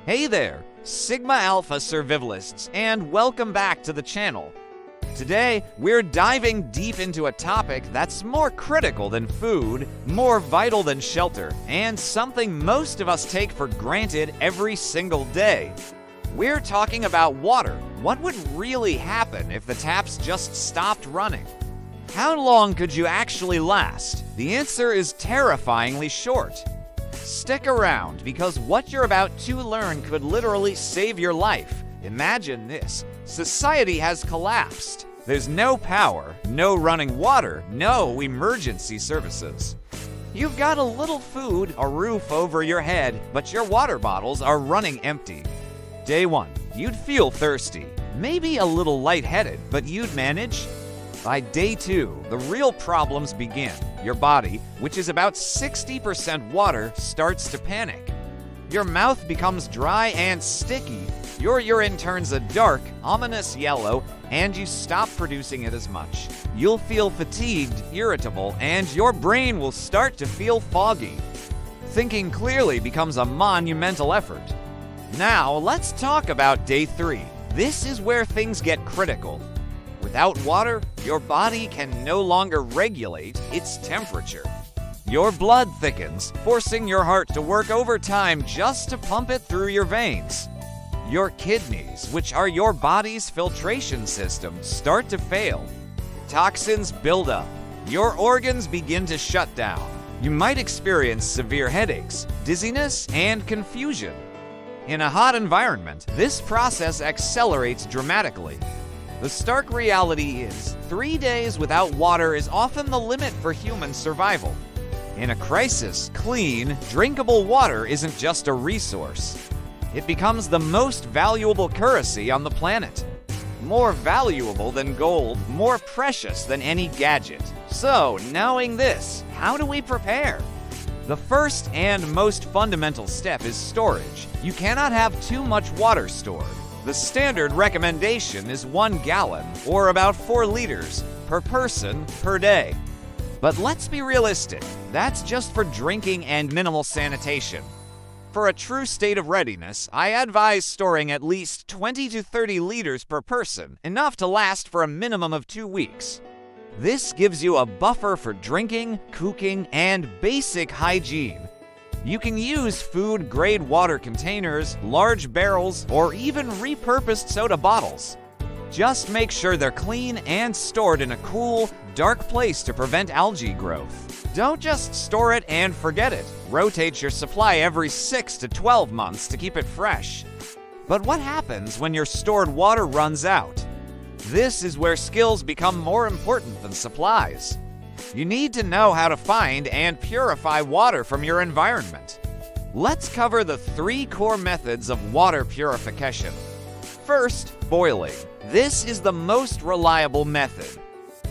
Hey there, Sigma Alpha survivalists, and welcome back to the channel. Today, we're diving deep into a topic that's more critical than food, more vital than shelter, and something most of us take for granted every single day. We're talking about water. What would really happen if the taps just stopped running? How long could you actually last? The answer is terrifyingly short. Stick around, because what you're about to learn could literally save your life. Imagine this. Society has collapsed. There's no power, no running water, no emergency services. You've got a little food, a roof over your head, but your water bottles are running empty. Day 1, you'd feel thirsty, maybe a little lightheaded, but you'd manage. By day 2, the real problems begin. Your body, which is about 60% water, starts to panic. Your mouth becomes dry and sticky. Your urine turns a dark, ominous yellow, and you stop producing it as much. You'll feel fatigued, irritable, and your brain will start to feel foggy. Thinking clearly becomes a monumental effort. Now, let's talk about day 3. This is where things get critical. Without water, your body can no longer regulate its temperature. Your blood thickens, forcing your heart to work overtime just to pump it through your veins. Your kidneys, which are your body's filtration system, start to fail. Toxins build up. Your organs begin to shut down. You might experience severe headaches, dizziness, and confusion. In a hot environment, this process accelerates dramatically. The stark reality is, 3 days without water is often the limit for human survival. In a crisis, clean, drinkable water isn't just a resource. It becomes the most valuable currency on the planet. More valuable than gold, more precious than any gadget. So, knowing this, how do we prepare? The first and most fundamental step is storage. You cannot have too much water stored. The standard recommendation is 1 gallon, or about 4 liters, per person per day. But let's be realistic, that's just for drinking and minimal sanitation. For a true state of readiness, I advise storing at least 20 to 30 liters per person, enough to last for a minimum of 2 weeks. This gives you a buffer for drinking, cooking, and basic hygiene. You can use food-grade water containers, large barrels, or even repurposed soda bottles. Just make sure they're clean and stored in a cool, dark place to prevent algae growth. Don't just store it and forget it. Rotate your supply every 6 to 12 months to keep it fresh. But what happens when your stored water runs out? This is where skills become more important than supplies. You need to know how to find and purify water from your environment. Let's cover the 3 core methods of water purification. First, boiling. This is the most reliable method.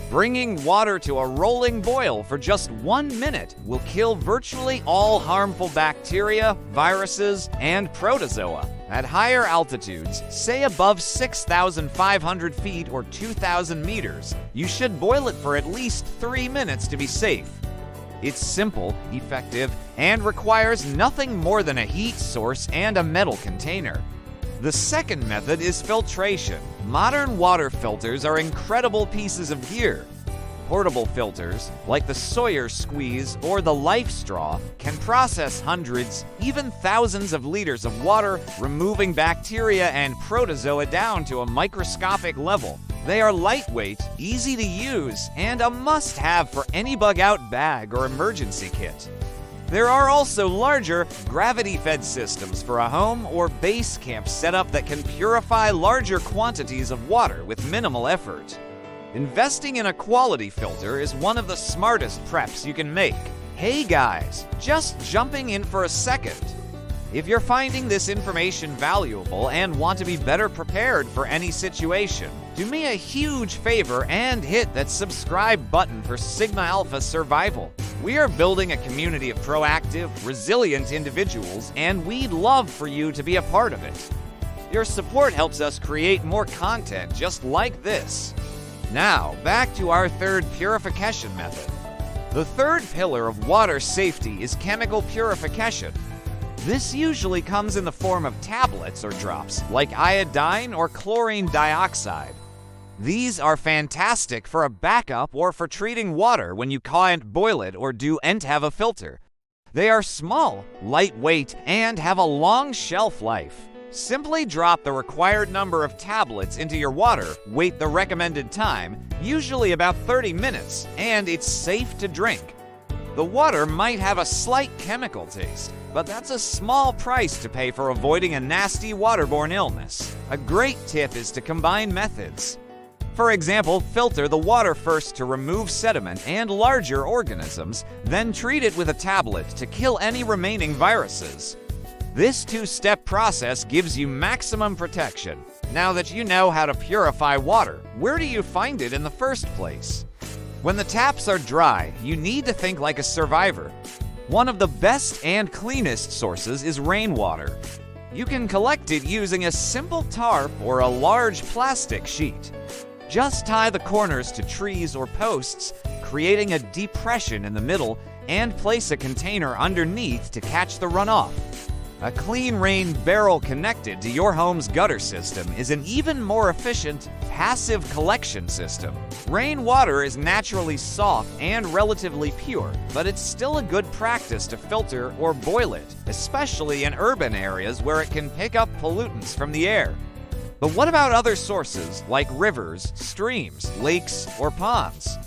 Bringing water to a rolling boil for just 1 minute will kill virtually all harmful bacteria, viruses, and protozoa. At higher altitudes, say above 6,500 feet or 2,000 meters, you should boil it for at least 3 minutes to be safe. It's simple, effective, and requires nothing more than a heat source and a metal container. The second method is filtration. Modern water filters are incredible pieces of gear. Portable filters, like the Sawyer Squeeze or the Life Straw, can process hundreds, even thousands of liters of water, removing bacteria and protozoa down to a microscopic level. They are lightweight, easy to use, and a must-have for any bug-out bag or emergency kit. There are also larger, gravity-fed systems for a home or base camp setup that can purify larger quantities of water with minimal effort. Investing in a quality filter is one of the smartest preps you can make. Hey guys, just jumping in for a second. If you're finding this information valuable and want to be better prepared for any situation, do me a huge favor and hit that subscribe button for Sigma Alpha Survival. We are building a community of proactive, resilient individuals, and we'd love for you to be a part of it. Your support helps us create more content just like this. Now, back to our third purification method. The third pillar of water safety is chemical purification. This usually comes in the form of tablets or drops, like iodine or chlorine dioxide. These are fantastic for a backup or for treating water when you can't boil it or don't have a filter. They are small, lightweight, and have a long shelf life. Simply drop the required number of tablets into your water, wait the recommended time, usually about 30 minutes, and it's safe to drink. The water might have a slight chemical taste, but that's a small price to pay for avoiding a nasty waterborne illness. A great tip is to combine methods. For example, filter the water first to remove sediment and larger organisms, then treat it with a tablet to kill any remaining viruses. This two-step process gives you maximum protection. Now that you know how to purify water, where do you find it in the first place? When the taps are dry, you need to think like a survivor. One of the best and cleanest sources is rainwater. You can collect it using a simple tarp or a large plastic sheet. Just tie the corners to trees or posts, creating a depression in the middle, and place a container underneath to catch the runoff. A clean rain barrel connected to your home's gutter system is an even more efficient, passive collection system. Rainwater is naturally soft and relatively pure, but it's still a good practice to filter or boil it, especially in urban areas where it can pick up pollutants from the air. But what about other sources like rivers, streams, lakes, or ponds?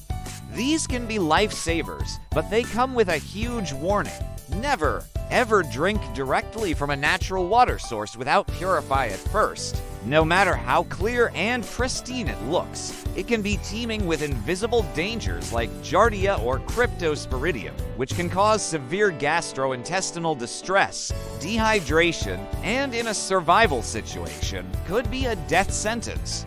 These can be lifesavers, but they come with a huge warning. Never, ever drink directly from a natural water source without purifying it first. No matter how clear and pristine it looks, it can be teeming with invisible dangers like Giardia or cryptosporidium, which can cause severe gastrointestinal distress, dehydration, and in a survival situation, could be a death sentence.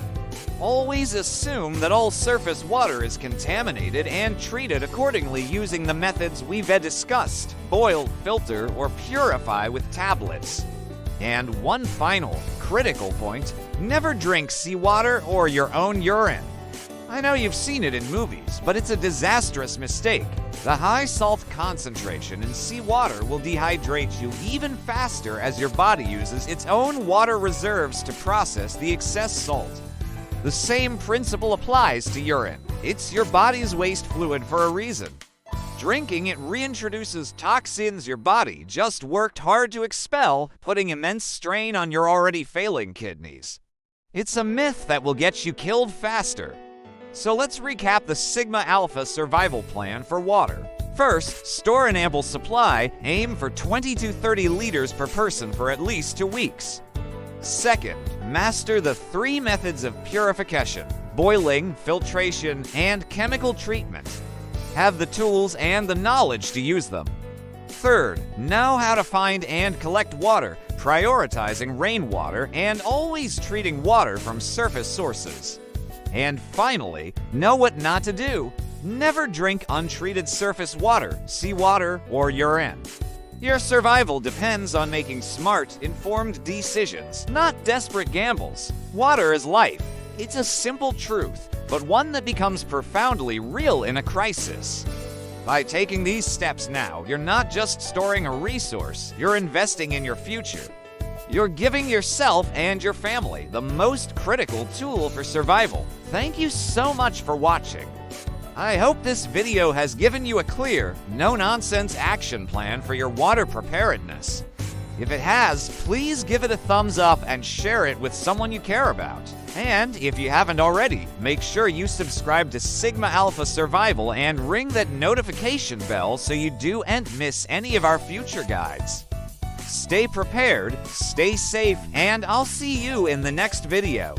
Always assume that all surface water is contaminated and treat it accordingly using the methods we've discussed: boil, filter, or purify with tablets. And one final, critical point: never drink seawater or your own urine. I know you've seen it in movies, but it's a disastrous mistake. The high salt concentration in seawater will dehydrate you even faster as your body uses its own water reserves to process the excess salt. The same principle applies to urine. It's your body's waste fluid for a reason. Drinking it reintroduces toxins your body just worked hard to expel, putting immense strain on your already failing kidneys. It's a myth that will get you killed faster. So let's recap the Sigma Alpha survival plan for water. First, store an ample supply, aim for 20 to 30 liters per person for at least 2 weeks. Second, master the 3 methods of purification: boiling, filtration, and chemical treatment. Have the tools and the knowledge to use them. Third, know how to find and collect water, prioritizing rainwater and always treating water from surface sources. And finally, know what not to do. Never drink untreated surface water, seawater, or urine. Your survival depends on making smart, informed decisions, not desperate gambles. Water is life. It's a simple truth, but one that becomes profoundly real in a crisis. By taking these steps now, you're not just storing a resource, you're investing in your future. You're giving yourself and your family the most critical tool for survival. Thank you so much for watching. I hope this video has given you a clear, no-nonsense action plan for your water preparedness. If it has, please give it a thumbs up and share it with someone you care about. And if you haven't already, make sure you subscribe to Sigma Alpha Survival and ring that notification bell so you don't miss any of our future guides. Stay prepared, stay safe, and I'll see you in the next video.